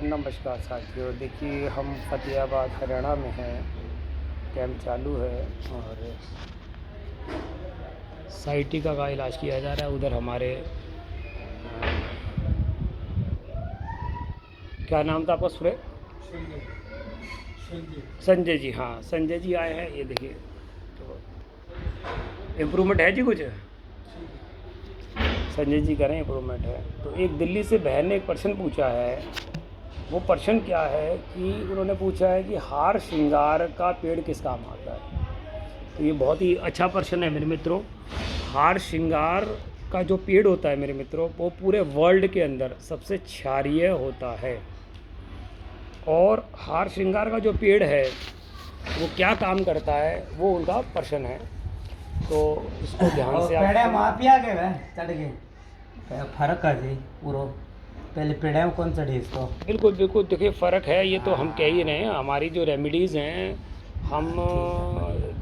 नमस्कार साथियों। देखिए, हम फ़तेहाबाद हरियाणा में हैं। कैंप चालू है और साइटिका का इलाज किया जा रहा है। उधर हमारे क्या नाम था आपका? संजय जी। हाँ, संजय जी आए हैं। ये देखिए, तो इम्प्रूवमेंट है जी कुछ? संजय जी कह रहे हैं इम्प्रूवमेंट है। तो एक दिल्ली से बहन ने एक प्रश्न पूछा है। वो प्रश्न क्या है कि उन्होंने पूछा है कि हार श्रृंगार का पेड़ किस काम आता है। तो ये बहुत ही अच्छा प्रश्न है मेरे मित्रों। हार श्रृंगार का जो पेड़ होता है मेरे मित्रों, वो पूरे वर्ल्ड के अंदर सबसे क्षारीय होता है। और हार श्रृंगार का जो पेड़ है वो क्या काम करता है, वो उनका प्रश्न है। तो इसको ध्यान से पेड़े आप माफिया के वे चढ़ गए फर्क है जी पूरा। पहले पेड़े में कौन चढ़ी इसको? बिल्कुल बिल्कुल, देखिए फ़र्क है। ये तो हम कह ही रहे हैं, हमारी जो रेमेडीज़ हैं, हम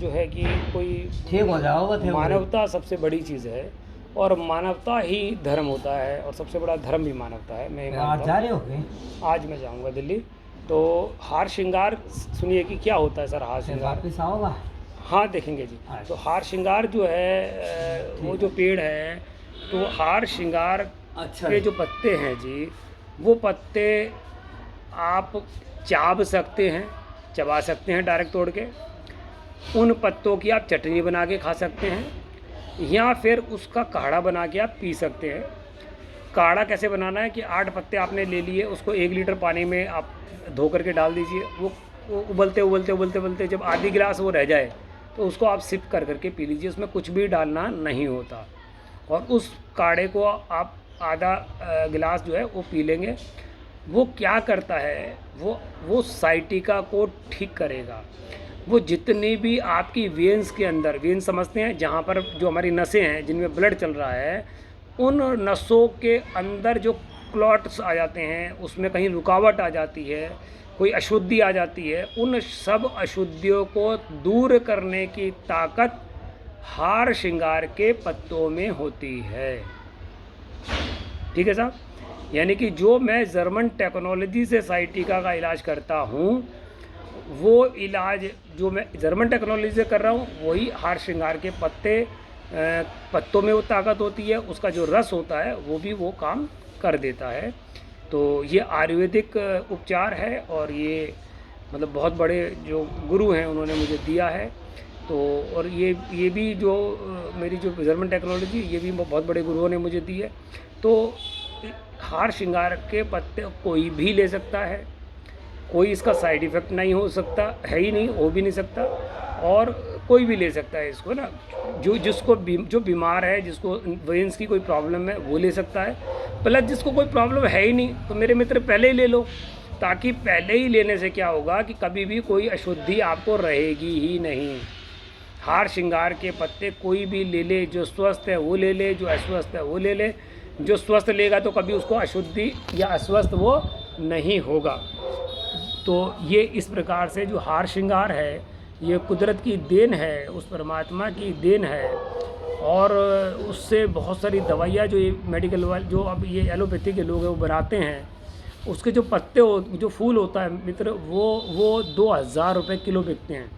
जो है कि कोई ठीक हो जाओगे थे मानवता सबसे बड़ी चीज़ है और मानवता ही धर्म होता है और सबसे बड़ा धर्म भी मानवता है। मैं आज मानता जा हूँ। रहे हो गए? आज मैं जाऊँगा दिल्ली। तो हार श्रृंगार सुनिए कि क्या होता है सर हार श्रृंगार। वापिस आओगा? हाँ, देखेंगे जी। तो हार श्रृंगार जो है वो जो पेड़ है, तो हार श्रृंगार के जो पत्ते हैं जी, वो पत्ते आप चाब सकते हैं, चबा सकते हैं डायरेक्ट तोड़ के। उन पत्तों की आप चटनी बना के खा सकते हैं या फिर उसका काढ़ा बना के आप पी सकते हैं। काढ़ा कैसे बनाना है कि 8 पत्ते आपने ले लिए, उसको 1 लीटर पानी में आप धो करके डाल दीजिए। वो उबलते उबलते उबलते उबलते जब आधी गिलास वो रह जाए तो उसको आप सिप कर करके पी लीजिए। उसमें कुछ भी डालना नहीं होता। और उस काढ़े को आप आधा गिलास जो है वो पी लेंगे। वो क्या करता है, वो साइटिका को ठीक करेगा। वो जितनी भी आपकी वेन्स के अंदर, वेन्स समझते हैं जहाँ पर जो हमारी नसें हैं जिनमें ब्लड चल रहा है, उन नसों के अंदर जो क्लॉट्स आ जाते हैं, उसमें कहीं रुकावट आ जाती है, कोई अशुद्धि आ जाती है, उन सब अशुद्धियों को दूर करने की ताकत हार श्रृंगार के पत्तों में होती है। ठीक है साहब। यानी कि जो मैं जर्मन टेक्नोलॉजी से साइटिका का इलाज करता हूँ, वो इलाज जो मैं जर्मन टेक्नोलॉजी से कर रहा हूँ, वही हार श्रृंगार के पत्तों में वो ताकत होती है। उसका जो रस होता है वो भी वो काम कर देता है। तो ये आयुर्वेदिक उपचार है और ये मतलब बहुत बड़े जो गुरु हैं उन्होंने मुझे दिया है। तो और ये भी जो मेरी जो जर्मन टेक्नोलॉजी, ये भी बहुत बड़े गुरुओं ने मुझे दी है। तो हार श्रृंगार के पत्ते कोई भी ले सकता है, कोई इसका साइड इफ़ेक्ट नहीं हो सकता है, ही नहीं हो भी नहीं सकता। और कोई भी ले सकता है इसको ना, जो बीमार है, जिसको वेन्स की कोई प्रॉब्लम है वो ले सकता है। प्लस जिसको कोई प्रॉब्लम है ही नहीं, तो मेरे मित्र पहले ही ले लो, ताकि पहले ही लेने से क्या होगा कि कभी भी कोई अशुद्धि आपको रहेगी ही नहीं। हार श्रृंगार के पत्ते कोई भी ले ले, जो स्वस्थ है वो ले ले, जो अस्वस्थ है वो ले ले। जो स्वस्थ लेगा तो कभी उसको अशुद्धि या अस्वस्थ वो नहीं होगा। तो ये इस प्रकार से जो हार श्रृंगार है, ये कुदरत की देन है, उस परमात्मा की देन है। और उससे बहुत सारी दवाइयाँ जो ये मेडिकल वाले, जो अब ये एलोपैथी के लोग हैं वो बनाते हैं, उसके जो पत्ते जो फूल होता है मित्र, वो 2000 रुपये किलो बिकते हैं,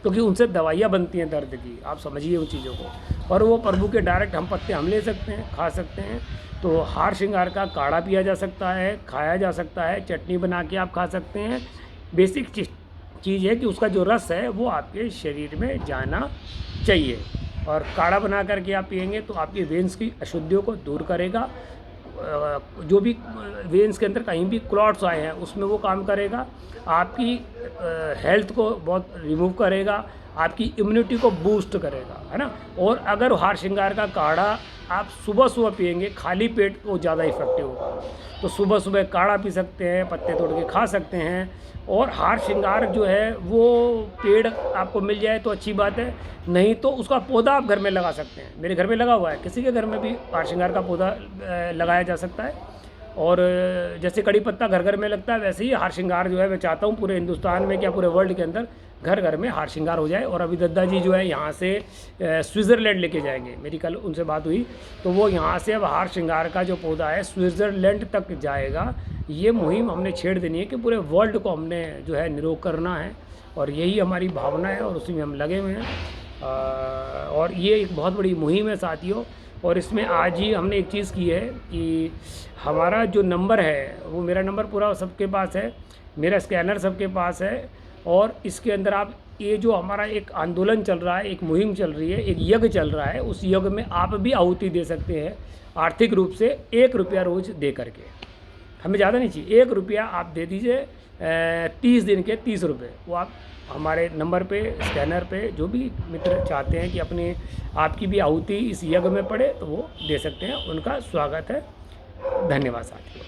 क्योंकि उनसे दवाइयाँ बनती हैं दर्द की। आप समझिए उन चीज़ों को। और वो प्रभु के डायरेक्ट हम पत्ते हम ले सकते हैं, खा सकते हैं। तो हार श्रृंगार का काढ़ा पिया जा सकता है, खाया जा सकता है, चटनी बना के आप खा सकते हैं। बेसिक चीज़ है कि उसका जो रस है वो आपके शरीर में जाना चाहिए। और काढ़ा बना करके आप पिएंगे तो आपकी वेन्स की अशुद्धियों को दूर करेगा। जो भी वेन्स के अंदर कहीं भी क्लॉट्स आए हैं उसमें वो काम करेगा। आपकी हेल्थ को बहुत रिमूव करेगा, आपकी इम्यूनिटी को बूस्ट करेगा, है ना। और अगर हार श्रृंगार का काढ़ा आप सुबह सुबह पिएंगे खाली पेट, तो ज़्यादा इफेक्टिव होगा। तो सुबह सुबह काढ़ा पी सकते हैं, पत्ते तोड़ के खा सकते हैं। और हार श्रृंगार जो है वो पेड़ आपको मिल जाए तो अच्छी बात है, नहीं तो उसका पौधा आप घर में लगा सकते हैं। मेरे घर में लगा हुआ है, किसी के घर में भी हार श्रृंगार का पौधा लगाया जा सकता है। और जैसे कड़ी पत्ता घर घर में लगता है, वैसे ही हार श्रृंगार जो है मैं चाहता हूँ पूरे हिंदुस्तान में, क्या पूरे वर्ल्ड के अंदर घर घर में हार श्रृंगार हो जाए। और अभी दद्दा जी जो है यहाँ से स्विट्ज़रलैंड लेके जाएंगे, मेरी कल उनसे बात हुई, तो वो यहाँ से अब हार श्रृंगार का जो पौधा है स्विट्ज़रलैंड तक जाएगा। ये मुहिम हमने छेड़ देनी है कि पूरे वर्ल्ड को हमने जो है निरोग करना है, और यही हमारी भावना है और उसी में हम लगे हुए हैं। और ये एक बहुत बड़ी मुहिम है साथियों। और इसमें आज ही हमने एक चीज़ की है कि हमारा जो नंबर है वो, मेरा नंबर पूरा सबके पास है, मेरा स्कैनर सबके पास है, और इसके अंदर आप ये जो हमारा एक आंदोलन चल रहा है, एक मुहिम चल रही है, एक यज्ञ चल रहा है, उस यज्ञ में आप भी आहुति दे सकते हैं आर्थिक रूप से 1 रुपया रोज़ दे करके। हमें ज़्यादा नहीं चाहिए, 1 रुपया आप दे दीजिए, 30 दिन के 30 रुपये, वो आप हमारे नंबर पे, स्कैनर पे, जो भी मित्र चाहते हैं कि अपने आपकी भी आहुति इस यज्ञ में पड़े तो वो दे सकते हैं। उनका स्वागत है। धन्यवाद साथियों।